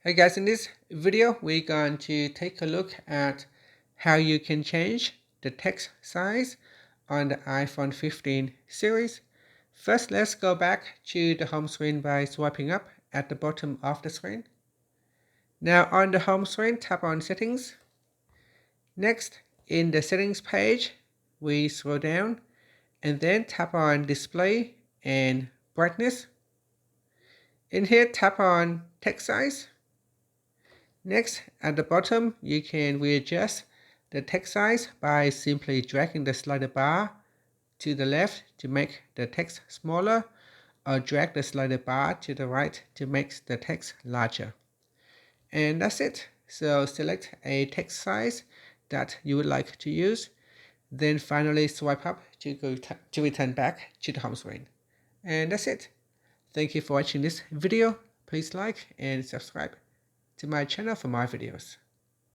Hey guys, in this video we're going to take a look at how you can change the text size on the iPhone 15 series. First, let's go back to the home screen by swiping up at the bottom of the screen. Now on the home screen, tap on Settings. Next, in the Settings page, we scroll down and then tap on Display and Brightness. In here, tap on Text Size. Next, at the bottom, you can readjust the text size by simply dragging the slider bar to the left to make the text smaller, or drag the slider bar to the right to make the text larger. And that's it. So select a text size that you would like to use, then finally swipe up to return back to the home screen. And that's it. Thank you for watching this video. Please like and subscribe to my channel for more videos.